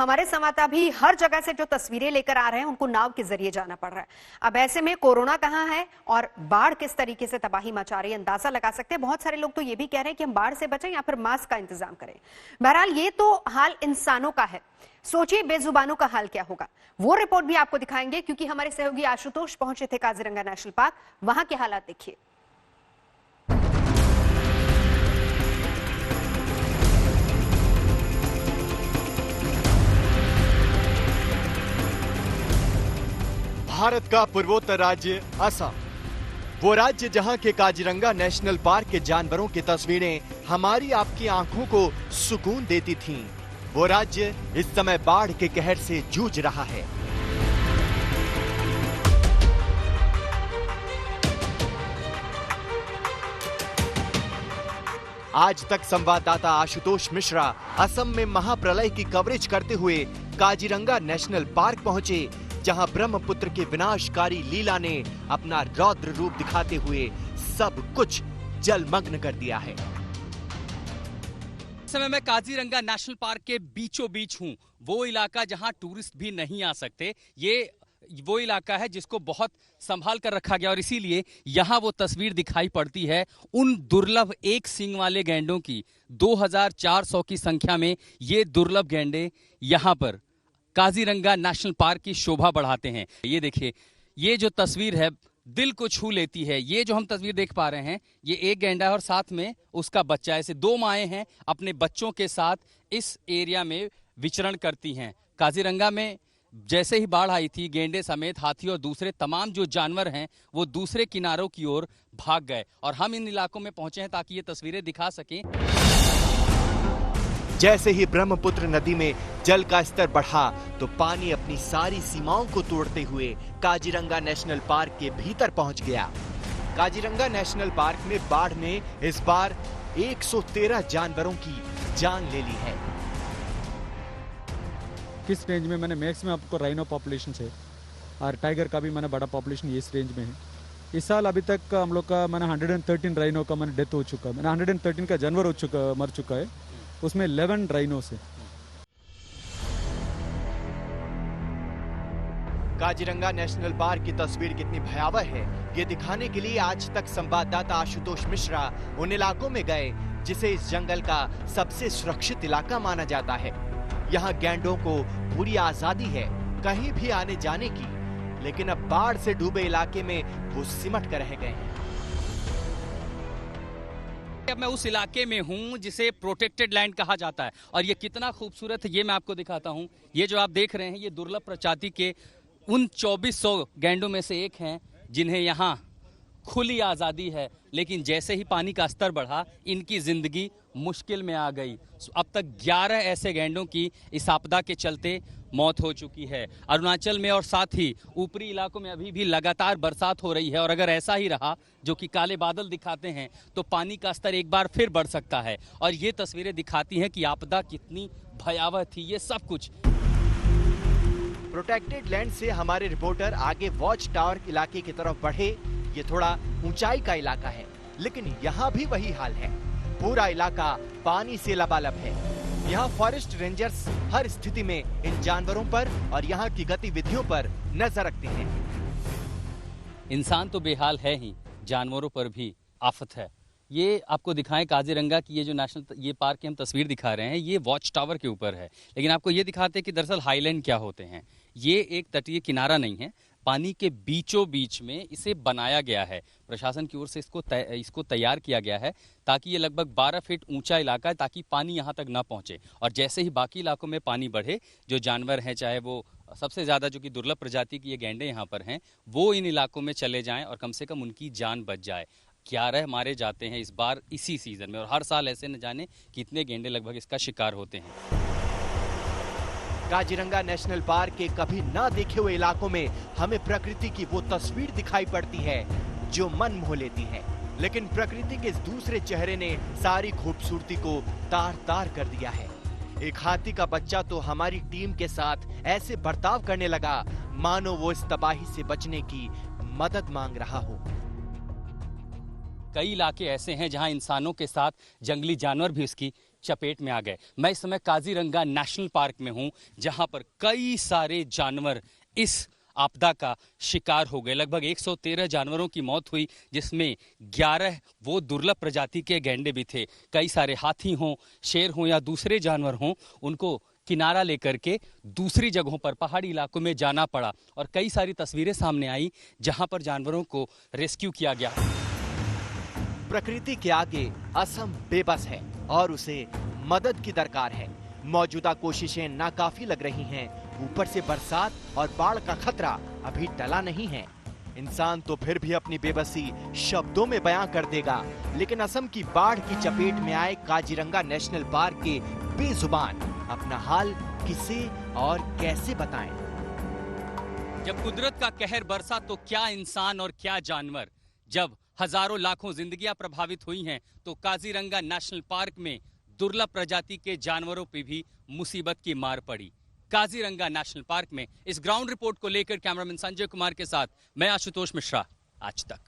हमारे संवाददाता भी हर जगह से जो तस्वीरें लेकर आ रहे हैं उनको नाव के जरिए जाना पड़ रहा है। अब ऐसे में कोरोना कहां है और बाढ़ किस तरीके से तबाही मचा रही है, अंदाजा लगा सकते हैं। बहुत सारे लोग तो ये भी कह रहे हैं कि हम बाढ़ से बचें या फिर मास्क का इंतजाम करें। बहरहाल ये तो हाल इंसानों का है, सोचिए बेजुबानों का हाल क्या होगा। वो रिपोर्ट भी आपको दिखाएंगे क्योंकि हमारे सहयोगी आशुतोष पहुंचे थे काजीरंगा नेशनल पार्क, वहां के हालात देखिए। भारत का पूर्वोत्तर राज्य असम, वो राज्य जहां के काजीरंगा नेशनल पार्क के जानवरों की तस्वीरें हमारी आपकी आंखों को सुकून देती थीं। वो राज्य इस समय बाढ़ के कहर से जूझ रहा है। आज तक संवाददाता आशुतोष मिश्रा असम में महाप्रलय की कवरेज करते हुए काजीरंगा नेशनल पार्क पहुंचे, जहां ब्रह्मपुत्र के विनाशकारी लीला ने अपना रौद्र रूप दिखाते हुए सब कुछ जलमग्न कर दिया है। इस समय मैं काजीरंगा नेशनल पार्क के बीचों बीच हूं, वो इलाका जहां टूरिस्ट भी नहीं आ सकते। ये वो इलाका है जिसको बहुत संभाल कर रखा गया और इसीलिए यहां वो तस्वीर दिखाई पड़ती है उन दुर्लभ एक सींग वाले गैंडों की। 2400 की संख्या में ये दुर्लभ गैंडे यहां पर काजीरंगा नेशनल पार्क की शोभा बढ़ाते हैं। ये देखिए, ये जो तस्वीर है दिल को छू लेती है। ये जो हम तस्वीर देख पा रहे हैं, ये एक गैंडा है और साथ में उसका बच्चा। ऐसे दो माएँ हैं अपने बच्चों के साथ इस एरिया में विचरण करती हैं। काजीरंगा में जैसे ही बाढ़ आई थी, गेंडे समेत हाथी और दूसरे तमाम जो जानवर हैं वो दूसरे किनारों की ओर भाग गए और हम इन इलाकों में पहुंचे हैं ताकि ये तस्वीरें दिखा सकें। जैसे ही ब्रह्मपुत्र नदी में जल का स्तर बढ़ा तो पानी अपनी सारी सीमाओं को तोड़ते हुए काजीरंगा नेशनल पार्क के भीतर पहुंच गया। काजीरंगा नेशनल पार्क में बाढ़ ने इस बार 113 जानवरों की जान ले ली है। किस रेंज में मैंने मैक्सिमम आपको राइनो पॉपुलेशन से और टाइगर का भी मैंने बड़ा पॉपुलेशन इस रेंज में है। इस साल अभी तक हम लोग का मैंने 113 राइनो का मैंने डेथ हो चुका है। मैंने 113 का जानवर मर चुका है, उसमें 11 राइनो से। काजीरंगा नेशनल पार्क की तस्वीर कितनी भयावह है, ये दिखाने के लिए आज तक संवाददाता आशुतोष मिश्रा उन इलाकों में गए जिसे इस जंगल का सबसे सुरक्षित इलाका माना जाता है। यहाँ गैंडों को पूरी आजादी है कहीं भी आने जाने की, लेकिन अब बाढ़ से डूबे इलाके में वो सिमट कर रह गए हैं। अब मैं उस इलाके में हूं जिसे प्रोटेक्टेड लैंड कहा जाता है और ये कितना खूबसूरत है ये मैं आपको दिखाता हूं। ये जो आप देख रहे हैं ये दुर्लभ प्रजाति के उन 2400 गैंडों में से एक हैं जिन्हें यहाँ खुली आज़ादी है, लेकिन जैसे ही पानी का स्तर बढ़ा इनकी जिंदगी मुश्किल में आ गई। अब तक 11 ऐसे गैंडों की इस आपदा के चलते मौत हो चुकी है। अरुणाचल में और साथ ही ऊपरी इलाकों में अभी भी लगातार बरसात हो रही है और अगर ऐसा ही रहा जो कि काले बादल दिखाते हैं तो पानी का स्तर एक बार फिर बढ़ सकता है और ये तस्वीरें दिखाती हैं कि आपदा कितनी भयावह थी। ये सब कुछ प्रोटेक्टेड लैंड से हमारे रिपोर्टर आगे वॉच टावर इलाके की तरफ बढ़े। ये थोड़ा ऊंचाई का इलाका है, लेकिन यहाँ भी वही हाल है। पूरा इलाका पानी से लबालब है। यहाँ फॉरेस्ट रेंजर्स हर स्थिति में इन जानवरों पर और यहाँ की गतिविधियों पर नजर रखते हैं। इंसान तो बेहाल है ही, जानवरों पर भी आफत है। ये आपको दिखाएं काजीरंगा की ये जो ये पार्क की हम तस्वीर दिखा रहे हैं ये वॉच टावर के ऊपर है, लेकिन आपको ये दिखाते हैं कि दरअसल हाईलैंड क्या होते हैं। ये एक तटीय किनारा नहीं है, पानी के बीचों बीच में इसे बनाया गया है। प्रशासन की ओर से इसको तैयार किया गया है ताकि ये लगभग 12 फीट ऊंचा इलाका है ताकि पानी यहाँ तक ना पहुँचे और जैसे ही बाकी इलाकों में पानी बढ़े जो जानवर हैं, चाहे वो सबसे ज़्यादा जो कि दुर्लभ प्रजाति की ये गैंडे यहाँ पर हैं, वो इन इलाकों में चले जाएं और कम से कम उनकी जान बच जाए। 11 मारे जाते हैं इस बार इसी सीजन में और हर साल ऐसे न जाने कितने गैंडे लगभग इसका शिकार होते हैं। काजीरंगा नेशनल पार्क के कभी ना देखे हुए इलाकों में हमें प्रकृति की वो तस्वीर दिखाई पड़ती है जो मन मोह लेती है, लेकिन प्रकृति के इस दूसरे चेहरे ने सारी खूबसूरती को तार तार कर दिया है। एक हाथी का बच्चा तो हमारी टीम के साथ ऐसे बर्ताव करने लगा मानो वो इस तबाही से बचने की मदद मांग रहा हो। कई इलाके ऐसे हैं जहां इंसानों के साथ जंगली जानवर भी उसकी चपेट में आ गए। मैं इस समय काजीरंगा नेशनल पार्क में हूं, जहां पर कई सारे जानवर इस आपदा का शिकार हो गए। लगभग 113 जानवरों की मौत हुई, जिसमें 11 वो दुर्लभ प्रजाति के गैंडे भी थे। कई सारे हाथी हों, शेर हों या दूसरे जानवर हों, उनको किनारा लेकर के दूसरी जगहों पर पहाड़ी इलाकों में जाना पड़ा और कई सारी तस्वीरें सामने आई जहां पर जानवरों को रेस्क्यू किया गया। प्रकृति के आगे असम बेबस है और उसे मदद की दरकार है। मौजूदा कोशिशें नाकाफी लग रही हैं। ऊपर से बरसात और बाढ़ का खतरा अभी टला नहीं है। इंसान तो फिर भी अपनी बेबसी शब्दों में बयां कर देगा, लेकिन असम की बाढ़ की चपेट में आए काजीरंगा नेशनल पार्क के बेजुबान अपना हाल किसे और कैसे बताएं? जब कुदरत का कहर बरसा तो क्या इंसान और क्या जानवर। जब हजारों लाखों जिंदगियां प्रभावित हुई हैं, तो काजीरंगा नेशनल पार्क में दुर्लभ प्रजाति के जानवरों पर भी मुसीबत की मार पड़ी। काजीरंगा नेशनल पार्क में इस ग्राउंड रिपोर्ट को लेकर कैमरामैन संजय कुमार के साथ मैं आशुतोष मिश्रा, आज तक।